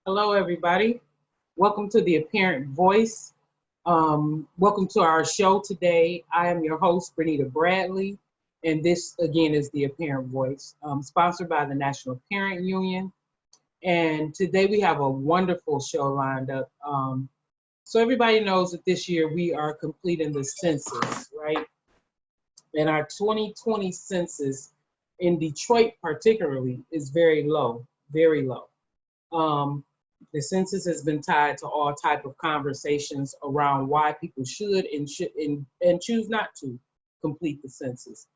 Hello, everybody. Welcome to the Apparent Voice. Welcome to our show today. I am your host, Bernita Bradley, and this again is the Apparent Voice, sponsored by the National Parent Union. And today we have a wonderful show lined up. So everybody knows that this year we are completing the census, right? And our 2020 census in Detroit particularly is very low, very low. The census has been tied to all type of conversations around why people should and choose not to complete the census.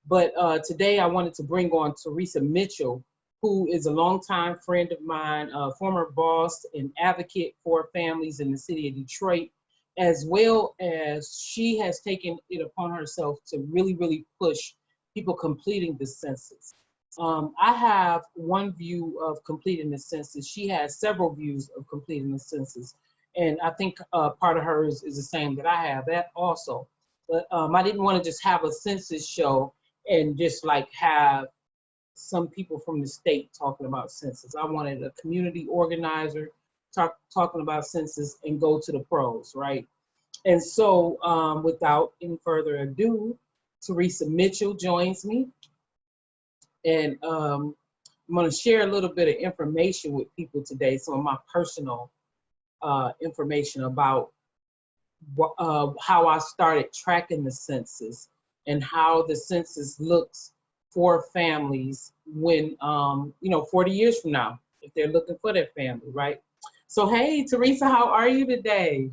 But today I wanted to bring on Teresa Mitchell, who is a longtime friend of mine, former boss and advocate for families in the city of Detroit, as well as she has taken it upon herself to really push people completing the census. I have one view of completing the census. She has several views of completing the census. And I think part of hers is the same that I have, that also. But I didn't want to just have a census show and just like have some people from the state talking about census. I wanted a community organizer talking about census and go to the pros, right? And so without any further ado, Teresa Mitchell joins me. And I'm going to share a little bit of information with people today, some of my personal information about how I started tracking the census and how the census looks for families when, 40 years from now, if they're looking for their family, right? So, hey, Teresa, how are you today?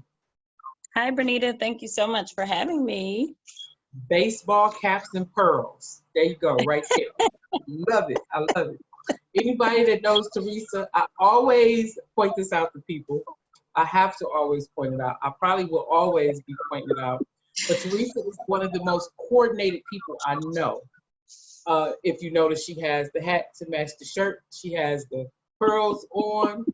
Hi, Bernita. Thank you so much for having me. Baseball caps and pearls. There you go, right there. Love it. I love it. Anybody that knows Teresa, I always point this out to people. I have to always point it out. I probably will always be pointing it out. But Teresa is one of the most coordinated people I know. If you notice, she has the hat to match the shirt. She has the pearls on.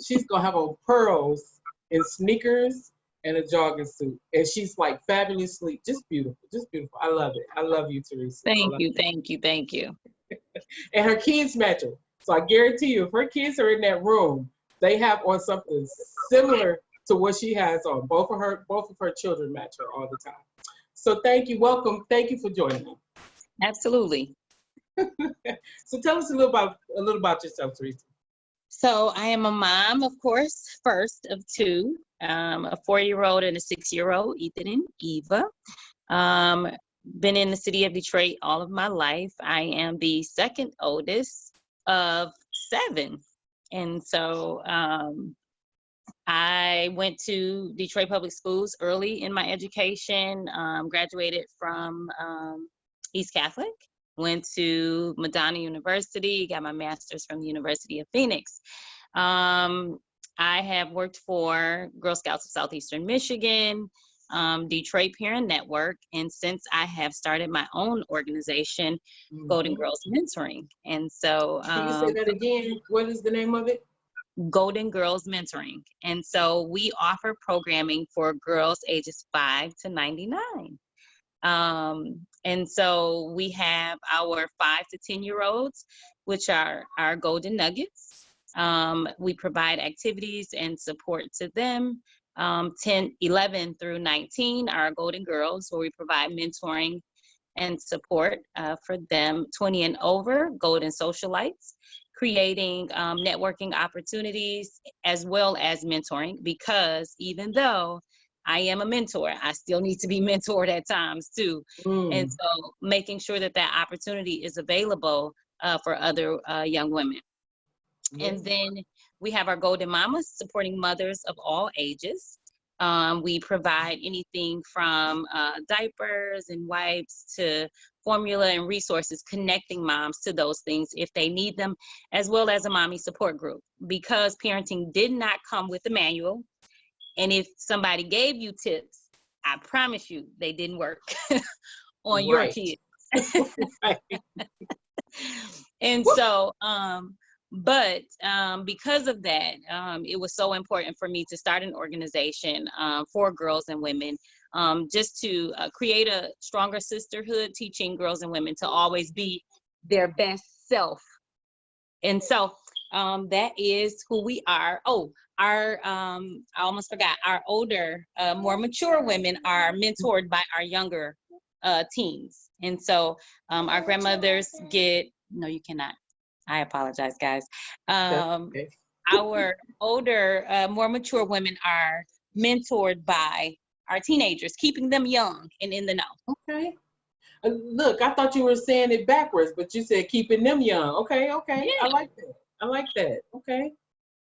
She's going to have on pearls and sneakers and a jogging suit. And she's like fabulously, just beautiful, just beautiful. I love it. I love you, Teresa. Thank you. And her kids match her. So I guarantee you, if her kids are in that room, they have on something similar to what she has on. Both of her children match her all the time. So thank you, welcome. Thank you for joining me. Absolutely. So tell us a little about yourself, Teresa. So I am a mom, of course, first of two, a 4-year-old and a 6-year-old, Ethan and Eva. Been in the city of Detroit all of my life. I am the second oldest of 7. And so I went to Detroit Public Schools early in my education, graduated from East Catholic, went to Madonna University, got my master's from the University of Phoenix. I have worked for Girl Scouts of Southeastern Michigan, Detroit Parent Network, and since I have started my own organization, Golden Girls Mentoring. And so can you say that again? What is the name of it? Golden Girls Mentoring. And so we offer programming for girls ages 5 to 99. And so we have our 5 to 10-year-olds, which are our Golden Nuggets. We provide activities and support to them. 11 through 19 are Golden Girls, where we provide mentoring and support for them. 20 and over, Golden Socialites, creating networking opportunities as well as mentoring, because even though I am a mentor, I still need to be mentored at times too. And so making sure that that opportunity is available for other young women. And then we have our Golden Mamas, supporting mothers of all ages. We provide anything from diapers and wipes to formula and resources, connecting moms to those things if they need them, as well as a mommy support group, because parenting did not come with a manual. And if somebody gave you tips, I promise you they didn't work on your kids. And so, but because of that, it was so important for me to start an organization for girls and women, just to create a stronger sisterhood, teaching girls and women to always be their best self. And so that is who we are. Oh, our I almost forgot, our older, more mature women are mentored by our younger teens. And so our grandmothers get, no, you cannot. I apologize, guys. Okay. Our older, more mature women are mentored by our teenagers, keeping them young and in the know. Okay. Look, I thought you were saying it backwards, but you said keeping them young. Okay, okay. I Yeah. like that. I like that. Okay.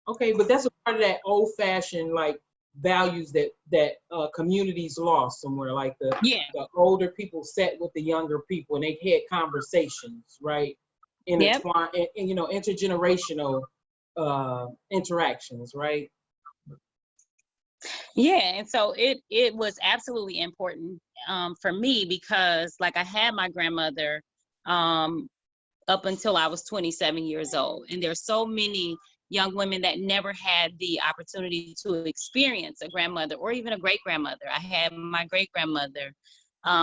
Okay, but that's a part of that old-fashioned like values that communities lost somewhere. Like Yeah. the older people sat with the younger people and they had conversations, right? Yep. Intertwine and intergenerational interactions, right? Yeah, and so it was absolutely important for me because, like, I had my grandmother um, up until I was 27 years old, and there's so many young women that never had the opportunity to experience a grandmother or even a great grandmother. I had my great grandmother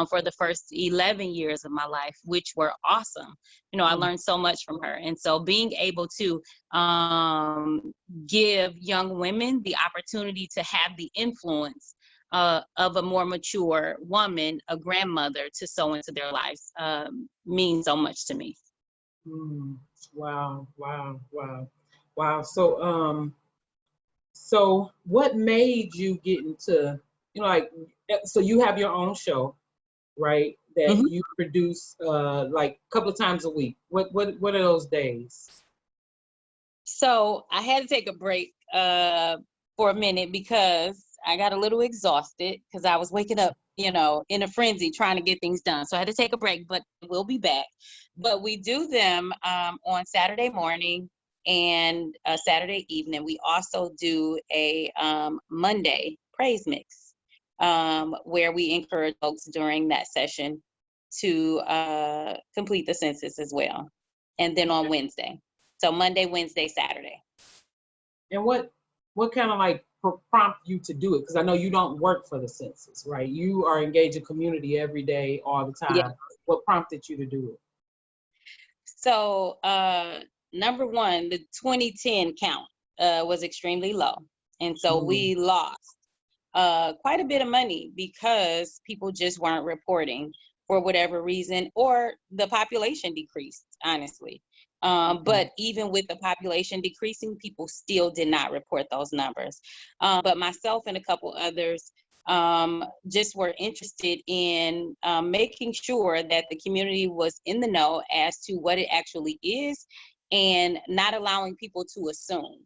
for the first 11 years of my life, which were awesome. I Mm. learned so much from her. And so being able to give young women the opportunity to have the influence of a more mature woman, a grandmother, to sow into their lives means so much to me. Mm. Wow, wow, wow, wow. So what made you get into, like, so you have your own show, right? That Mhm. you produce like a couple of times a week. What are those days? So I had to take a break for a minute because I got a little exhausted because I was waking up, in a frenzy trying to get things done. So I had to take a break, but we'll be back. But we do them on Saturday morning and Saturday evening. We also do a Monday praise mix where we encourage folks during that session to complete the census as well. And then on Wednesday. So Monday, Wednesday, Saturday. And what kind of like prompt you to do it? Because I know you don't work for the census, right? You are engaged in community every day, all the Yeah. time. What prompted you to do it? So number one, the 2010 count was extremely low. And so Mm. we lost quite a bit of money because people just weren't reporting for whatever reason, or the population decreased, honestly. But even with the population decreasing, people still did not report those numbers. But myself and a couple others just were interested in making sure that the community was in the know as to what it actually is and not allowing people to assume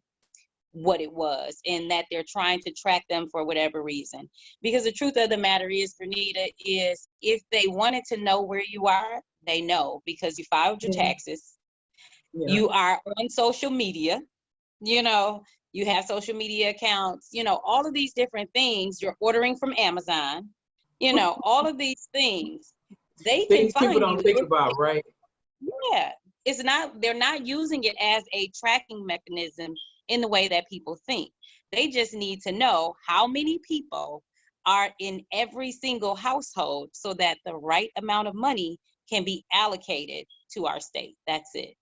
what it was and that they're trying to track them for whatever reason. Because the truth of the matter is, Bernita, is if they wanted to know where you are, they know because you filed your Yeah. taxes, Yeah. you are on social media, you know, you have social media accounts, all of these different things, you're ordering from Amazon, all of these things, they can Things people find you. don't think about, right? Yeah, they're not using it as a tracking mechanism in the way that people think. They just need to know how many people are in every single household so that the right amount of money can be allocated to our state. That's it.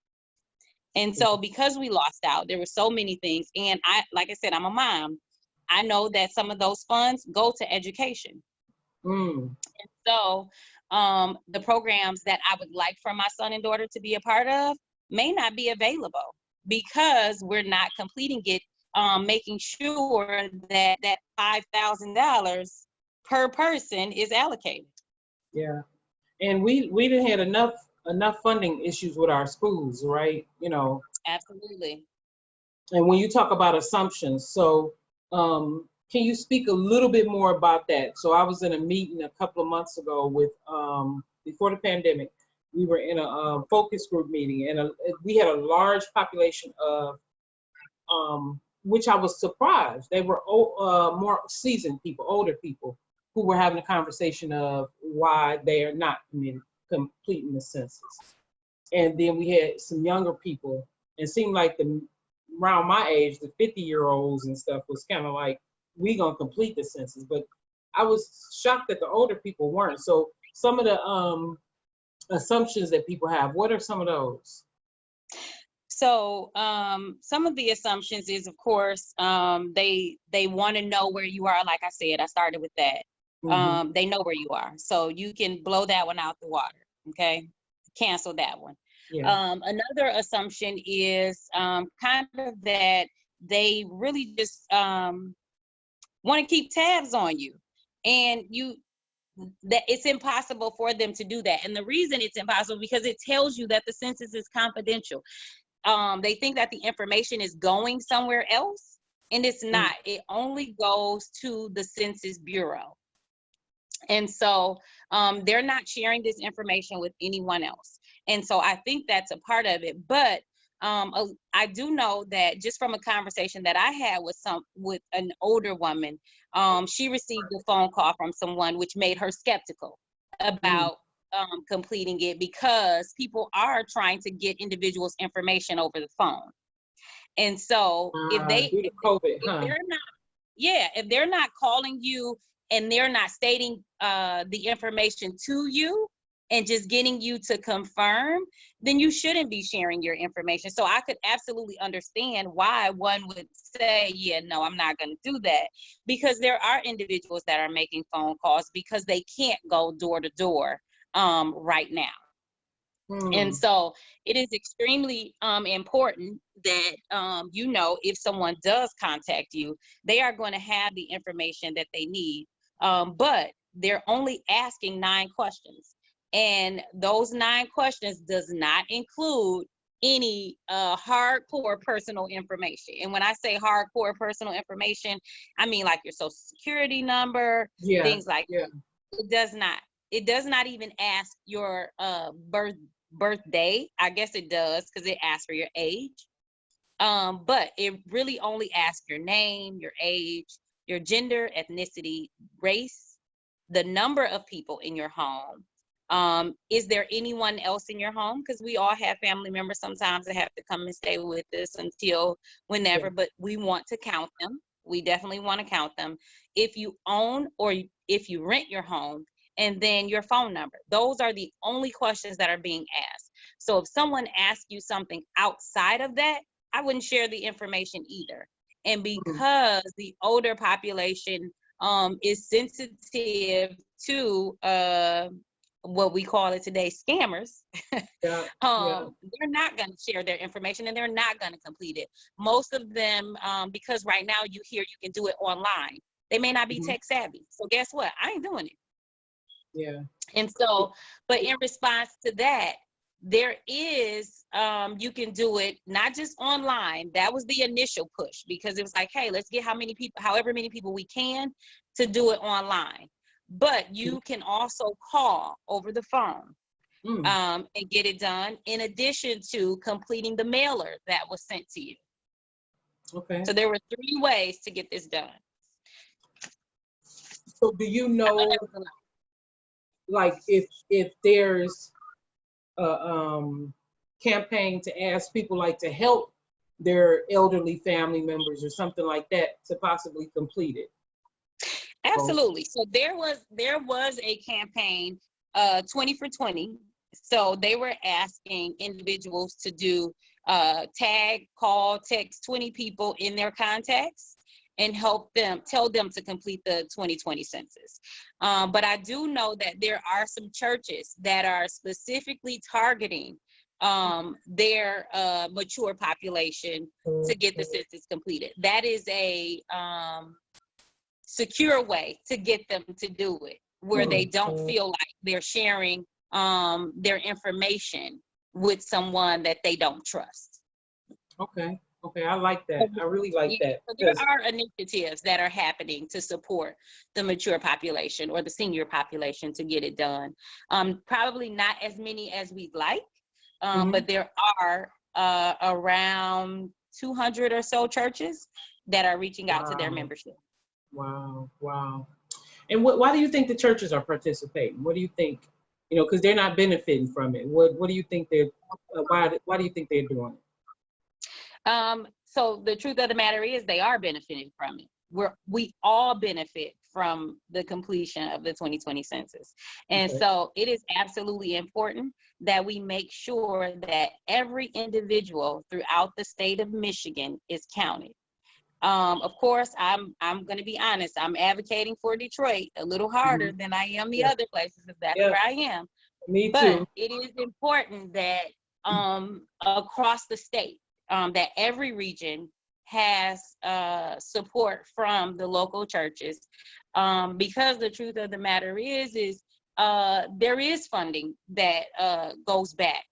And so because we lost out, there were so many things. And like I said, I'm a mom. I know that some of those funds go to education. Mm. So the programs that I would like for my son and daughter to be a part of may not be available because we're not completing it, making sure that that $5,000 per person is allocated. Yeah. And we didn't had enough funding issues with our schools, right? Absolutely. And when you talk about assumptions, so can you speak a little bit more about that? So I was in a meeting a couple of months ago with before the pandemic. We were in a focus group meeting, and we had a large population of which I was surprised. They were more seasoned people, older people, who were having a conversation of why they are not completing the census. And then we had some younger people. It seemed like around my age, the 50-year-olds and stuff was kind of like, we gonna complete the census. But I was shocked that the older people weren't. So some of the assumptions that people have, what are some of those? So some of the assumptions is, of course, they want to know where you are. Like I said, I started with that. Mm-hmm. They know where you are, so you can blow that one out the water. Okay, cancel that one. Yeah. Another assumption is kind of that they really just want to keep tabs on you, and that it's impossible for them to do that. And the reason it's impossible because it tells you that the census is confidential. They think that the information is going somewhere else, and it's not. It only goes to the Census Bureau. And so they're not sharing this information with anyone else. And so I think that's a part of it. But I do know that just from a conversation that I had with an older woman, she received a phone call from someone which made her skeptical about completing it, because people are trying to get individuals' information over the phone. And so Due to COVID, they're not, yeah, if they're not calling you and they're not stating the information to you and just getting you to confirm, then you shouldn't be sharing your information. So I could absolutely understand why one would say, yeah, no, I'm not going to do that, because there are individuals that are making phone calls because they can't go door to door right now. And so it is extremely important that, you know, if someone does contact you, they are going to have the information that they need. But they're only asking 9 questions. And those 9 questions does not include any hardcore personal information. And when I say hardcore personal information, I mean like your social security number, things like that. It does not. It does not even ask your birthday. I guess it does because it asks for your age. But it really only asks your name, your age, your gender, ethnicity, race, the number of people in your home. Is there anyone else in your home? Because we all have family members sometimes that have to come and stay with us until whenever, but we want to count them. We definitely want to count them. If you own or if you rent your home, and then your phone number. Those are the only questions that are being asked. So if someone asks you something outside of that, I wouldn't share the information either. And because the older population is sensitive to what we call it today, scammers, they're not going to share their information, and they're not going to complete it. Most of them, because right now you hear you can do it online, they may not be tech savvy. So guess what? I ain't doing it. Yeah. And so, but in response to that, there is, you can do it not just online. That was the initial push, because it was like, hey, let's get however many people we can to do it online. But you can also call over the phone and get it done, in addition to completing the mailer that was sent to you. Okay. So there were 3 ways to get this done. So do you know, like if there's a campaign to ask people like to help their elderly family members or something like that to possibly complete it? Absolutely. So there was a campaign, 20 for 20. So they were asking individuals to do tag, call, text 20 people in their contacts and tell them to complete the 2020 census. But I do know that there are some churches that are specifically targeting their mature population to get the census completed. That is a secure way to get them to do it, where they don't feel like they're sharing their information with someone that they don't trust. Okay. Okay, I like that. I really like that. So there are initiatives that are happening to support the mature population or the senior population to get it done. Probably not as many as we'd like, but there are around 200 or so churches that are reaching out to their membership. Wow, wow. And why do you think the churches are participating? What do you think? You know, because they're not benefiting from it. What do you think why do you think they're doing it? So the truth of the matter is they are benefiting from it. we all benefit from the completion of the 2020 census. And Okay. so it is absolutely important that we make sure that every individual throughout the state of Michigan is counted. Of course, I'm going to be honest. I'm advocating for Detroit a little harder than I am the Yeah. other places, because that's Yeah. where I am. Me But too. it is important that across the state, that every region has support from the local churches, because the truth of the matter is there is funding that goes back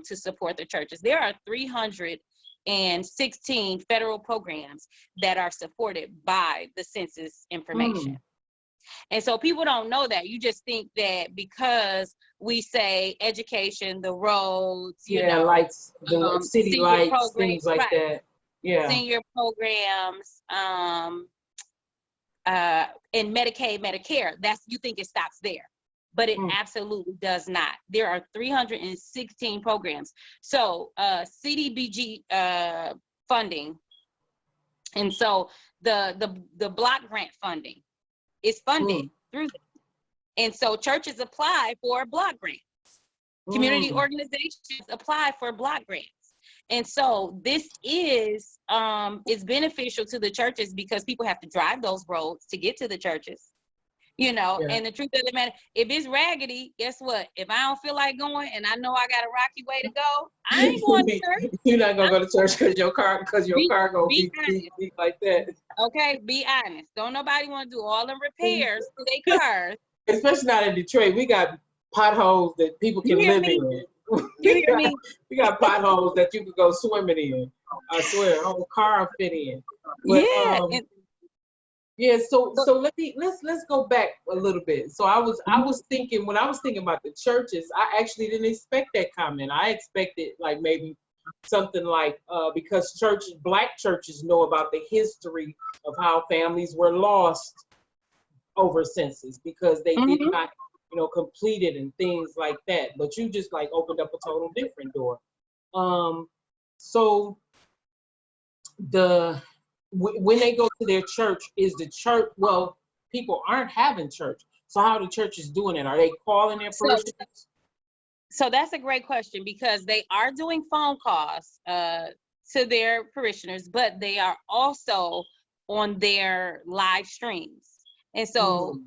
to support the churches. There are 316 federal programs that are supported by the census information. And so people don't know that. You just think that because we say education, the roads, Lights, the city senior lights, programs, things like right, that. Yeah. senior programs, and Medicaid, Medicare, you think it stops there, but it absolutely does not. There are 316 programs. So CDBG funding, and so the block grant funding is funded through that. And so churches apply for block grants. Community organizations apply for block grants. And so this is beneficial to the churches because people have to drive those roads to get to the churches, and the truth of the matter, if it's raggedy, guess what? If I don't feel like going and I know I got a rocky way to go, I ain't going to church. You're not gonna go to church because your car gonna be like that. Okay, be honest. Don't nobody want to do all the repairs to their cars. Especially not in Detroit. We got potholes that people can live in. You hear me? We got potholes that you could go swimming in. I swear, a whole car fit in. But, so let's go back a little bit. So I was thinking, when I was thinking about the churches, I actually didn't expect that comment. I expected like maybe something like because black churches know about the history of how families were lost over census because they did not complete it and things like that. But you just like opened up a total different door. So when they go to their church, is the church, well, people aren't having church. So how are the churches doing it? Are they calling their parishioners? So that's a great question, because they are doing phone calls to their parishioners, but they are also on their live streams. And so,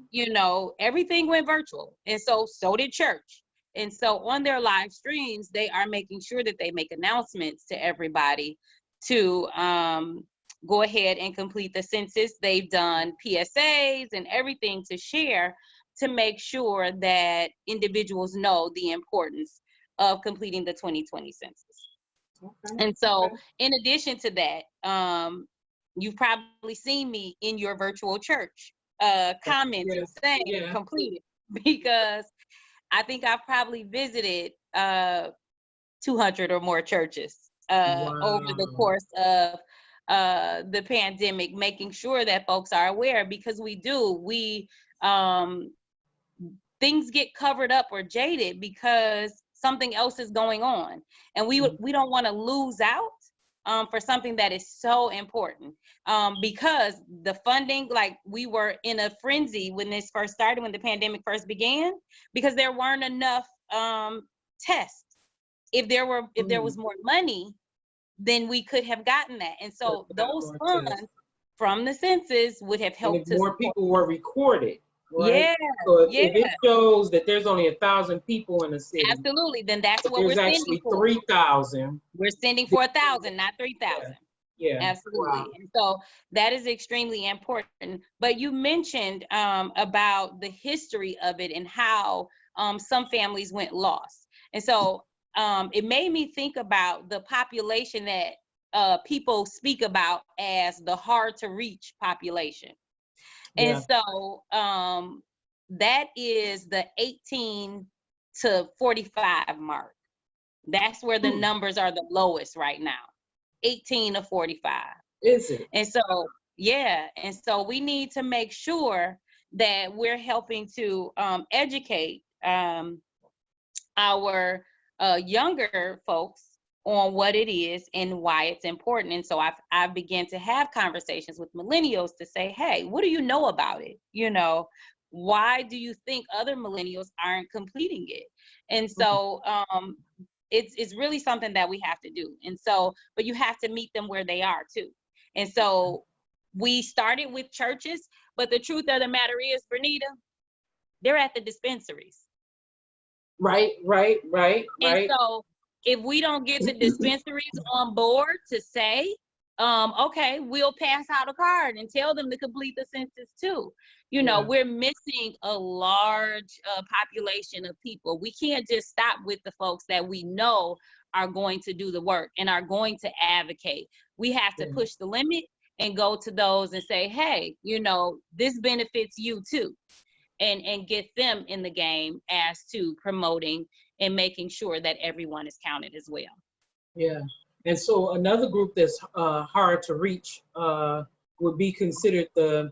everything went virtual. And so did church. And so on their live streams, they are making sure that they make announcements to everybody to go ahead and complete the census. They've done PSAs and everything to share to make sure that individuals know the importance of completing the 2020 census. Okay. And so in addition to that, you've probably seen me in your virtual church commenting, saying completed, because I think I've probably visited 200 or more churches over the course of the pandemic, making sure that folks are aware, because things get covered up or jaded because something else is going on, and we don't want to lose out for something that is so important, because the funding, like we were in a frenzy when this first started, when the pandemic first began, because there weren't enough tests. If there was more money, then we could have gotten that. And so those funds from the census would have helped. And if more people were recorded, right? Yeah. So if it shows that there's only 1,000 people in the city, absolutely, then that's what we're sending actually for. 3,000. We're sending for 1,000, not 3,000. Yeah. Absolutely. Wow. And so that is extremely important. But you mentioned about the history of it and how some families went lost. And so it made me think about the population that people speak about as the hard to reach population. And so that is the 18 to 45 mark. That's where the numbers are the lowest right now, 18 to 45. Is it? And so, and so we need to make sure that we're helping to educate our younger folks on what it is and why it's important. And so I've began to have conversations with millennials to say, hey, what do you know about it? You know, why do you think other millennials aren't completing it? And so it's really something that we have to do. And so, but you have to meet them where they are too. And so we started with churches, but the truth of the matter is, Bernita, they're at the dispensaries. Right. And so if we don't get the dispensaries on board to say, okay, we'll pass out a card and tell them to complete the census too. You know, we're missing a large population of people. We can't just stop with the folks that we know are going to do the work and are going to advocate. We have to push the limit and go to those and say, hey, you know, this benefits you too. And get them in the game as to promoting and making sure that everyone is counted as well. Yeah. And so another group that's hard to reach would be considered the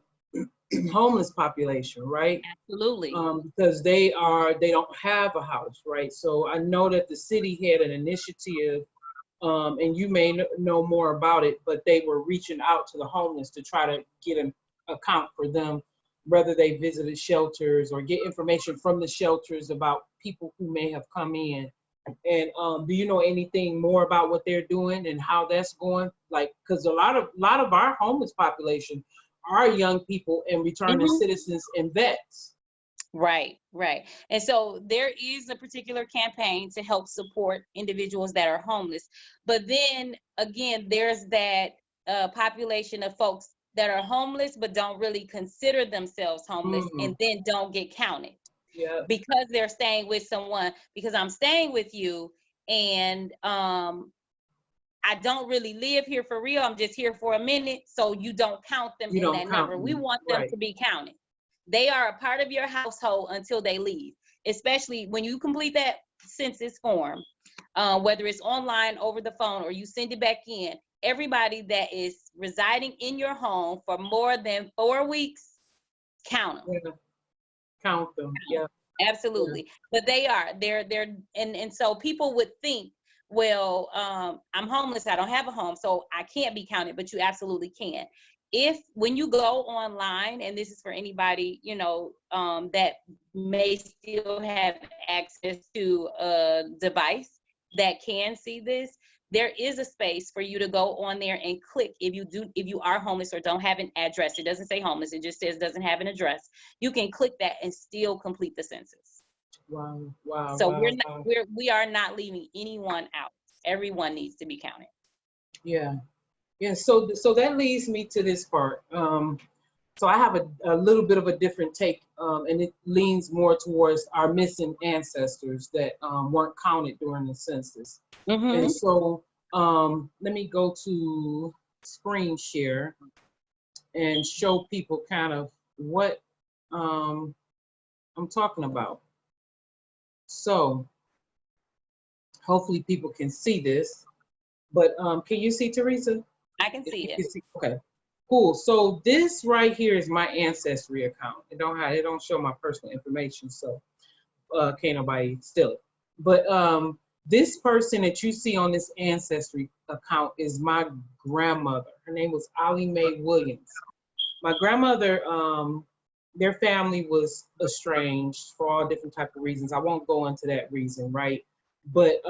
homeless population, right? Absolutely. Because they don't have a house, right? So I know that the city had an initiative, and you may know more about it, but they were reaching out to the homeless to try to get an account for them, whether they visited shelters or get information from the shelters about people who may have come in. And do you know anything more about what they're doing and how that's going? Like, because a lot of our homeless population are young people and returning citizens and vets. Right. And so there is a particular campaign to help support individuals that are homeless. But then again, there's that population of folks that are homeless but don't really consider themselves homeless and then don't get counted. Yeah. Because they're staying with someone, because I'm staying with you and I don't really live here for real. I'm just here for a minute. So you don't count them in that number. We want them to be counted. They are a part of your household until they leave, especially when you complete that census form, whether it's online, over the phone, or you send it back in. Everybody that is residing in your home for more than 4 weeks, count them. Yeah. Count them. Yeah. Absolutely. But they're and so people would think, well, I'm homeless, I don't have a home, so I can't be counted, but you absolutely can. If when you go online, and this is for anybody, you know, that may still have access to a device that can see this, there is a space for you to go on there and click if you are homeless or don't have an address. It doesn't say homeless, it just says doesn't have an address. You can click that and still complete the census. Wow. So we are not leaving anyone out. Everyone needs to be counted. Yeah. So that leads me to this part. So I have a little bit of a different take, and it leans more towards our missing ancestors that weren't counted during the census. And so let me go to screen share and show people kind of what I'm talking about. So hopefully people can see this, but can you see, Teresa? I can see it. Okay, cool. So this right here is my Ancestry account. It don't show my personal information, so can't nobody steal it. But this person that you see on this Ancestry account is my grandmother. Her name was Ollie Mae Williams. My grandmother, their family was estranged for all different type of reasons. I won't go into that reason, right? But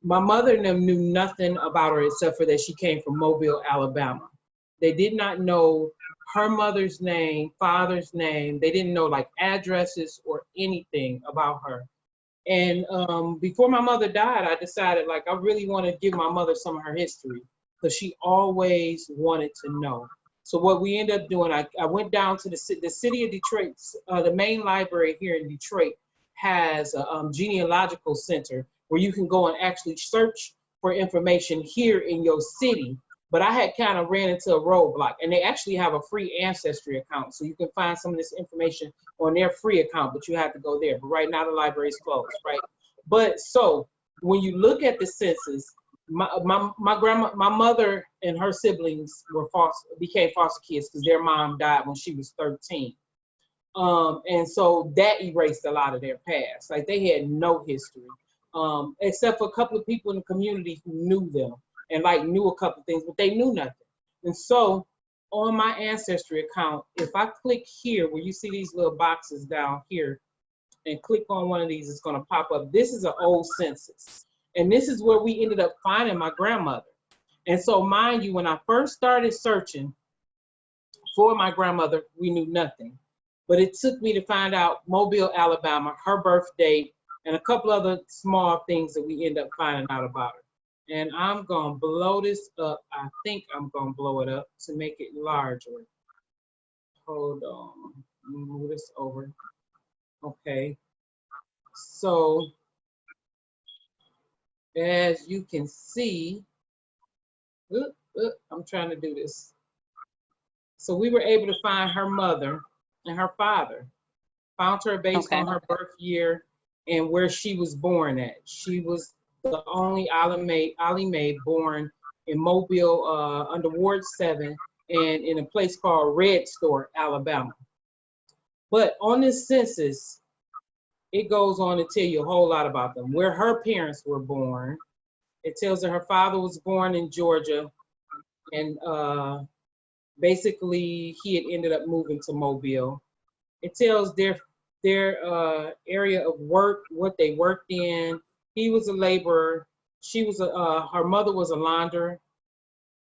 my mother and them knew nothing about her except for that she came from Mobile, Alabama. They did not know her mother's name, father's name. They didn't know like addresses or anything about her. And before my mother died, I decided like I really want to give my mother some of her history because she always wanted to know. So what we ended up doing, I went down to the city of Detroit. The main library here in Detroit has a genealogical center where you can go and actually search for information here in your city. But I had kind of ran into a roadblock, and they actually have a free Ancestry account. So you can find some of this information on their free account, but you have to go there. But right now the library is closed, right? But so when you look at the census, my mother and her siblings became foster kids because their mom died when she was 13. And so that erased a lot of their past. Like they had no history. except for a couple of people in the community who knew them and like knew a couple of things, but they knew nothing. And so on my Ancestry account, if I click here where you see these little boxes down here and click on one of these, it's going to pop up. This is an old census. And this is where we ended up finding my grandmother. And so mind you, when I first started searching for my grandmother, we knew nothing. But it took me to find out Mobile, Alabama, her birth date, and a couple other small things that we end up finding out about her. And I'm gonna blow this up. I think I'm gonna blow it up to make it larger. Hold on, let me move this over. Okay, so as you can see, I'm trying to do this. So we were able to find her mother and her father. Found her based on her birth year and where she was born at. She was the only Allie Mae born in Mobile under Ward 7 and in a place called Red Store, Alabama. But on this census, it goes on to tell you a whole lot about them. Where her parents were born. It tells that her father was born in Georgia, and basically he had ended up moving to Mobile. It tells their area of work, what they worked in. He was a laborer. She was her mother was a launderer,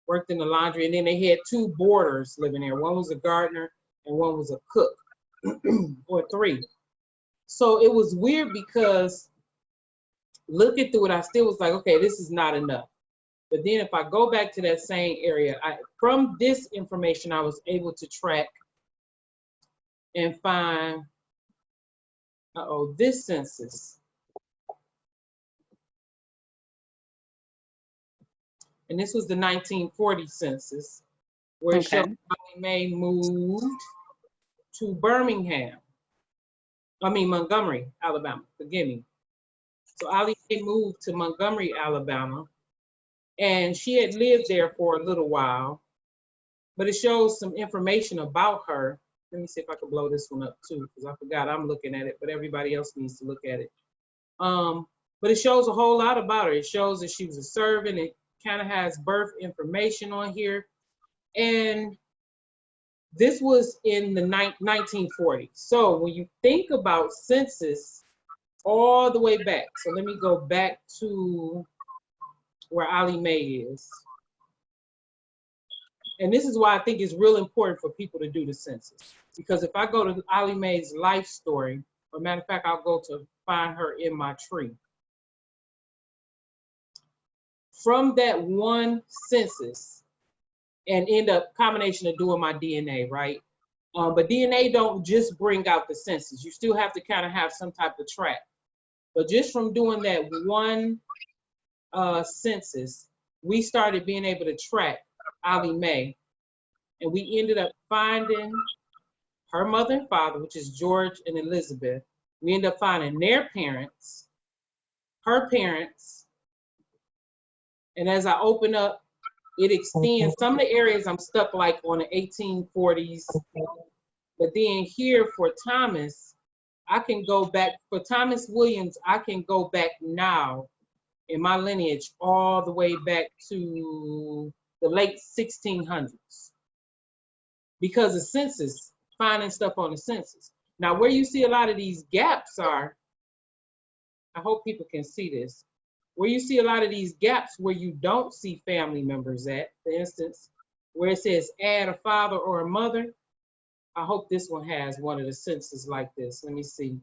worked in the laundry, and then they had two boarders living there. One was a gardener and one was a cook, or three. So it was weird because looking through it, I still was like, okay, this is not enough. But then if I go back to that same area, from this information, I was able to track and find, this census. And this was the 1940 census, where it showed Allie Mae moved to Montgomery, Alabama, forgive me. So Allie Mae moved to Montgomery, Alabama, and she had lived there for a little while, but it shows some information about her. Let me see if I can blow this one up too, because I forgot I'm looking at it, but everybody else needs to look at it. But it shows a whole lot about her. It shows that she was a servant. It kind of has birth information on here. And this was in the 1940s. So when you think about census all the way back, so let me go back to where Allie Mae is. And this is why I think it's real important for people to do the census. Because if I go to Allie Mae's life story, or matter of fact, I'll go to find her in my tree. From that one census, and end up combination of doing my DNA, right? But DNA don't just bring out the census. You still have to kind of have some type of track. But just from doing that one census, we started being able to track Allie Mae. And we ended up finding her mother and father, which is George and Elizabeth. We ended up finding their parents, her parents. And as I open up, it extends. Some of the areas I'm stuck like on the 1840s. But then here for Thomas, I can go back, for Thomas Williams, I can go back now in my lineage all the way back to the late 1600s. Because of census, finding stuff on the census. Now where you see a lot of these gaps are, I hope people can see this, where you see a lot of these gaps where you don't see family members at, for instance, where it says add a father or a mother, I hope this one has one of the censuses like this. Let me see.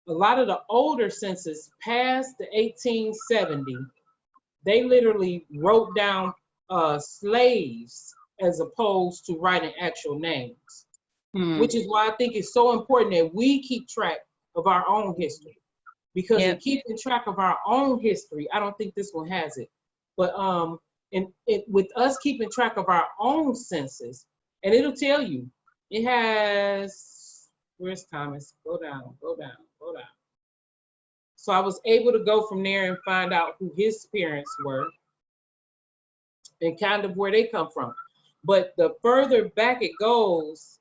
A lot of the older census past the 1870, they literally wrote down slaves as opposed to writing actual names, which is why I think it's so important that we keep track of our own history. Because in keeping track of our own history, I don't think this one has it. But with us keeping track of our own census, and it'll tell you, it has, where's Thomas? Go down, go down, go down. So I was able to go from there and find out who his parents were and kind of where they come from. But the further back it goes,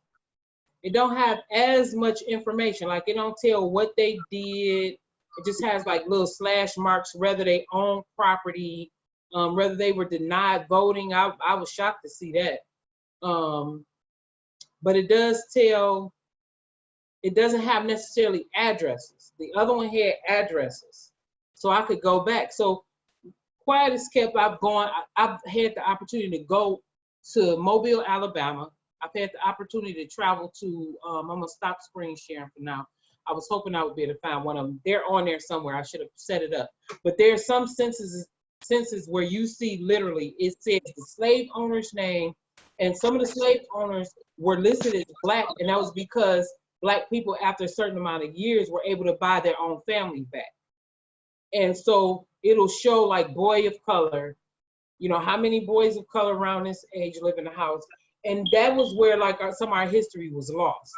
it don't have as much information. Like it don't tell what they did. It just has like little slash marks, whether they own property, whether they were denied voting. I was shocked to see that. But it does tell, it doesn't have necessarily addresses. The other one had addresses. So I could go back. So quiet as kept, I've had the opportunity to go to Mobile, Alabama. I've had the opportunity to travel to, I'm gonna stop screen sharing for now. I was hoping I would be able to find one of them. They're on there somewhere. I should have set it up. But there are some censuses where you see literally, it says the slave owner's name, and some of the slave owners were listed as Black, and that was because Black people, after a certain amount of years, were able to buy their own family back. And so it'll show like boy of color, you know, how many boys of color around this age live in the house. And that was where like some of our history was lost.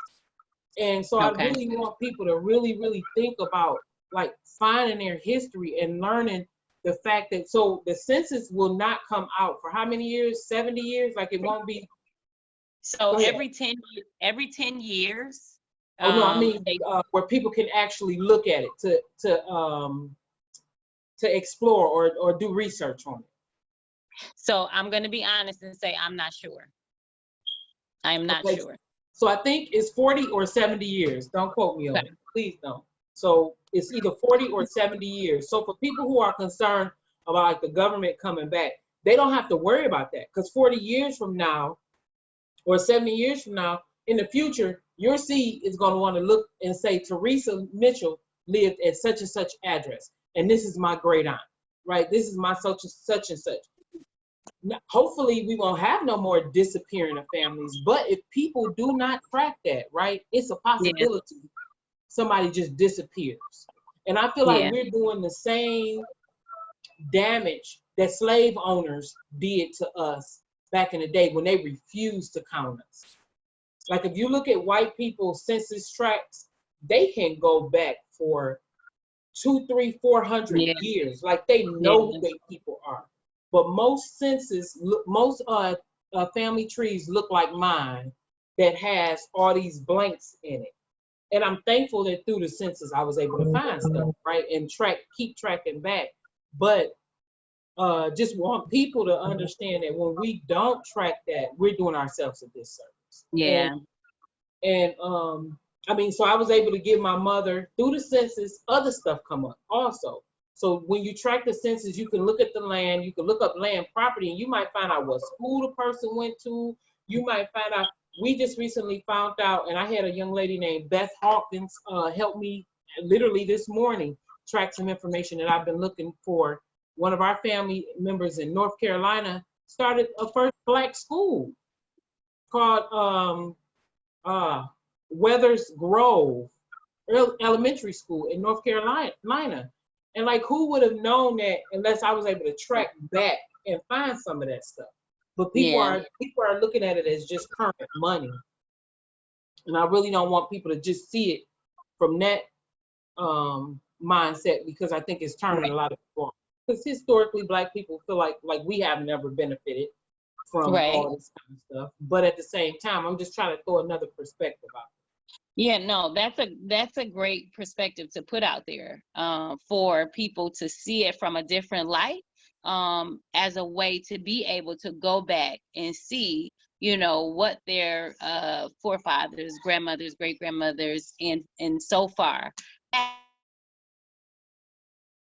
And so I really want people to really, really think about like finding their history and learning the fact that, so the census will not come out for how many years? 70 years? Like it won't be. So every 10 years. Oh no, I mean where people can actually look at it to explore or do research on it. So I'm going to be honest and say I'm not sure. I am not sure. So I think it's 40 or 70 years. Don't quote me on it. Please don't. So it's either 40 or 70 years. So for people who are concerned about like the government coming back, they don't have to worry about that, because 40 years from now or 70 years from now, in the future, your seed is going to want to look and say, Teresa Mitchell lived at such and such address, and this is my great aunt, right? This is my such and such. Now, hopefully we won't have no more disappearing of families, but if people do not track that, right, it's a possibility somebody just disappears. And I feel like we're doing the same damage that slave owners did to us back in the day when they refused to count us. Like if you look at white people's census tracts, they can go back for 200, 300, 400 years. Like they know who their people are. But most census, most family trees look like mine that has all these blanks in it. And I'm thankful that through the census I was able to find stuff, right, and keep tracking back. But just want people to understand that when we don't track that, we're doing ourselves a disservice. Yeah. And I mean, so I was able to give my mother, through the census, other stuff come up also. So when you track the census, you can look at the land, you can look up land property, and you might find out what school the person went to. You might find out, we just recently found out, and I had a young lady named Beth Hawkins help me literally this morning track some information that I've been looking for. One of our family members in North Carolina started a first Black school called Weathers Grove Elementary School in North Carolina. And like, who would have known that unless I was able to track back and find some of that stuff? But people are looking at it as just current money. And I really don't want people to just see it from that mindset, because I think it's turning a lot of people off. Because historically, Black people feel like we have never benefited from all this kind of stuff. But at the same time, I'm just trying to throw another perspective out. Yeah, no, that's a great perspective to put out there for people to see it from a different light, as a way to be able to go back and see, you know, what their forefathers, grandmothers, great grandmothers, and so far.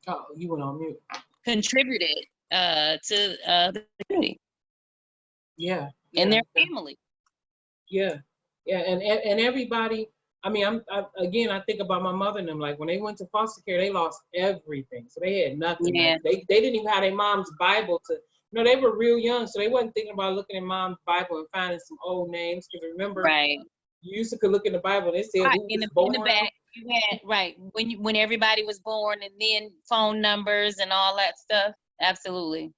Oh, you went on mute. Contributed to the community. Yeah. And their family. Yeah, and everybody. I mean, I think about my mother and them. Like when they went to foster care, they lost everything, so they had nothing. Yeah. Like, they didn't even have their mom's Bible to. You know, they were real young, so they wasn't thinking about looking in mom's Bible and finding some old names. Because remember, you used to could look in the Bible and they said who was born. In the back, you had when everybody was born, and then phone numbers and all that stuff. Absolutely.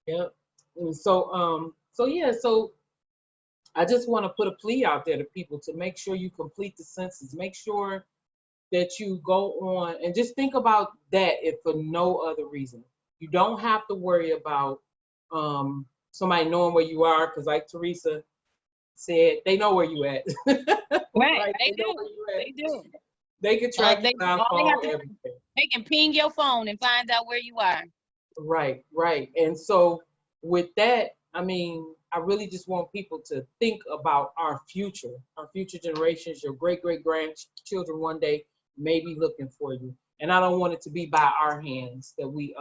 Yep. And so so I just want to put a plea out there to people to make sure you complete the census. Make sure that you go on and just think about that, if for no other reason. You don't have to worry about somebody knowing where you are, because like Teresa said, they know where you at. Right, they know do. where you at. They do. They can track you down, all they have phone, to, everything. they can ping your phone and find out where you are. Right, right. And so with that, I mean, I really just want people to think about our future generations, your great great grandchildren one day may be looking for you. And I don't want it to be by our hands that we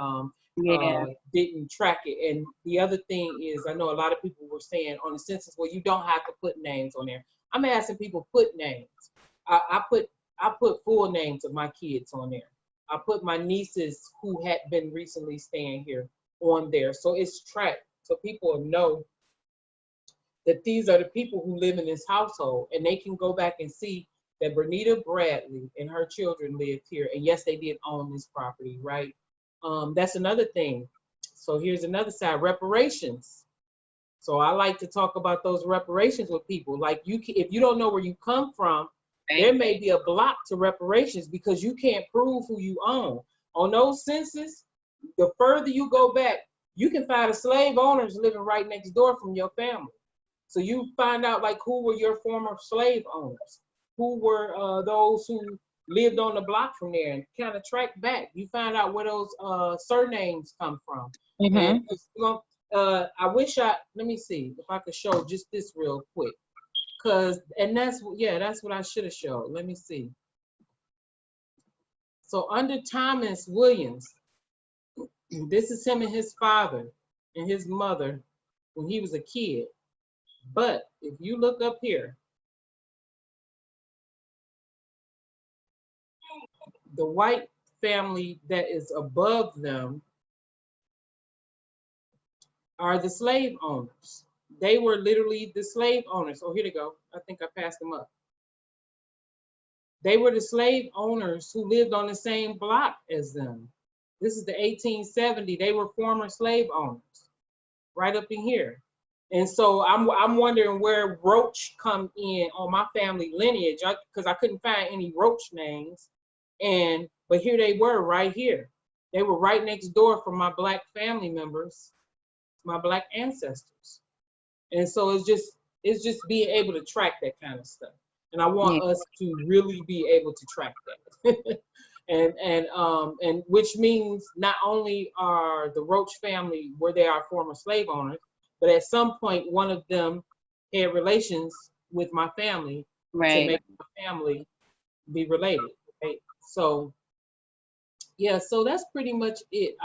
Yeah. didn't track it. And the other thing is, I know a lot of people were saying on the census, well, you don't have to put names on there. I'm asking people put names. I put full names of my kids on there. I put my nieces who had been recently staying here on there. So it's tracked. So people will know that these are the people who live in this household, and they can go back and see that Bernita Bradley and her children lived here. And yes, they did own this property, right? That's another thing. So here's another side, reparations. So I like to talk about those reparations with people. Like if you don't know where you come from, there may be a block to reparations because you can't prove who you own. On those census, the further you go back, you can find a slave owners living right next door from your family. So you find out like who were your former slave owners, who were those who lived on the block from there, and kind of track back. You find out where those surnames come from. Mm-hmm. And let me see if I could show just this real quick. That's what I should have showed. Let me see. So under Thomas Williams, this is him and his father and his mother when he was a kid. But if you look up here, the white family that is above them are the slave owners. They were literally the slave owners. Oh, here they go. I think I passed them up. They were the slave owners who lived on the same block as them. This is the 1870. They were former slave owners right up in here. And so I'm wondering where Roach come in on my family lineage, because I couldn't find any Roach names. But here they were right here. They were right next door from my Black family members, my Black ancestors. And so it's just being able to track that kind of stuff. And I want us to really be able to track that. and which means not only are the Roach family where they are former slave owners, but at some point one of them had relations with my family to make my family be related. Right? So yeah, so that's pretty much it.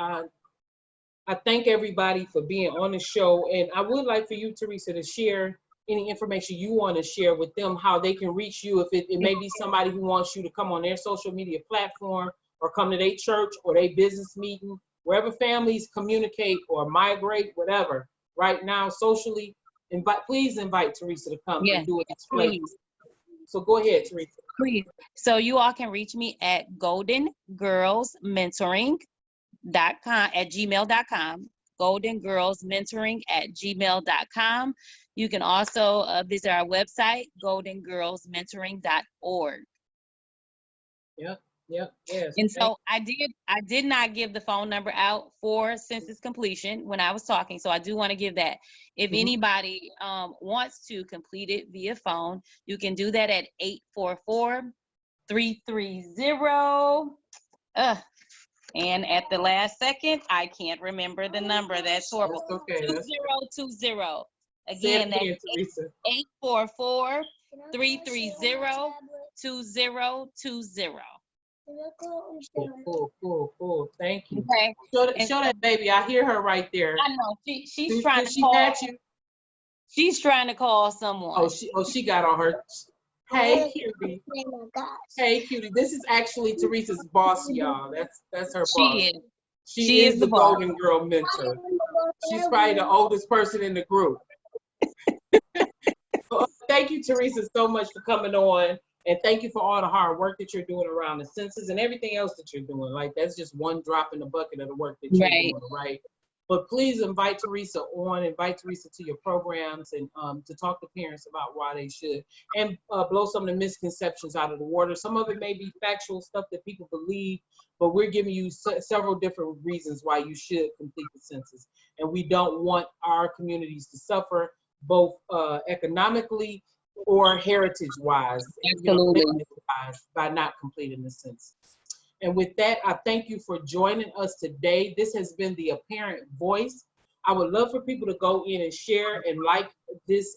I thank everybody for being on the show, and I would like for you, Teresa, to share any information you want to share with them, how they can reach you. If it may be somebody who wants you to come on their social media platform or come to their church or their business meeting, wherever families communicate or migrate, whatever. Right now, socially, please invite Teresa to come and do it. Please. So go ahead, Teresa. Please. So you all can reach me at goldengirlsmentoring.com at gmail.com, goldengirlsmentoring@gmail.com. You can also visit our website, goldengirlsmentoring.org. Yep, yes. And so I did not give the phone number out for census completion when I was talking, so I do want to give that. If anybody wants to complete it via phone, you can do that at 844-330. And at the last second, I can't remember the number. That's horrible. That's okay. 2020. Again, that's 844-330-2020. Cool. Thank you. Okay. Show that baby. I hear her right there. I know. She's trying to call. She's trying to call someone. She got on her. Hey, cutie. Hey, cutie. This is actually Teresa's boss, y'all. That's her boss. She is the Golden Girl mentor. She's probably the oldest person in the group. Thank you, Teresa, so much for coming on. And thank you for all the hard work that you're doing around the census and everything else that you're doing. Like, that's just one drop in the bucket of the work that you're doing, right? But please invite Teresa to your programs and to talk to parents about why they should, and blow some of the misconceptions out of the water. Some of it may be factual stuff that people believe, but we're giving you several different reasons why you should complete the census. And we don't want our communities to suffer both economically or heritage-wise, Absolutely. lineage-wise, by not completing the census. And with that, I thank you for joining us today. This has been the Aparent Voice. I would love for people to go in and share and like this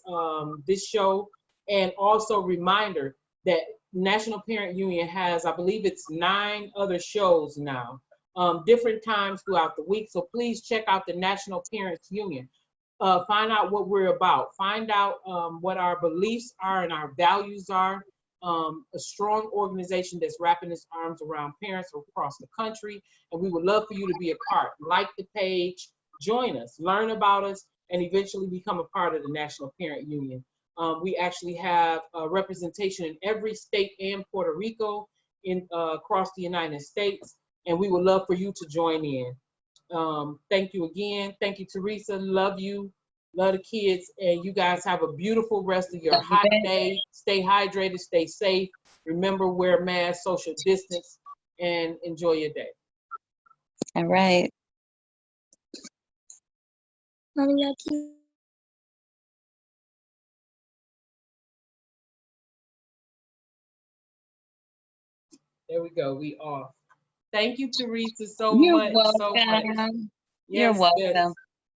this show. And also reminder that National Parent Union has, I believe it's 9 other shows now, different times throughout the week. So please check out the National Parents Union. Find out what we're about. Find out what our beliefs are and our values are. A strong organization that's wrapping its arms around parents across the country. And we would love for you to be a part. Like the page, join us, learn about us, and eventually become a part of the National Parent Union. We actually have a representation in every state and Puerto Rico across the United States. And we would love for you to join in. Thank you again. Thank you, Teresa. Love you. Love the kids. And you guys have a beautiful rest of your hot day. Stay hydrated, stay safe. Remember, wear masks, social distance, and enjoy your day. All right. There we go. We off. Thank you, Teresa, so You're much. So much. welcome. Yes, You're welcome.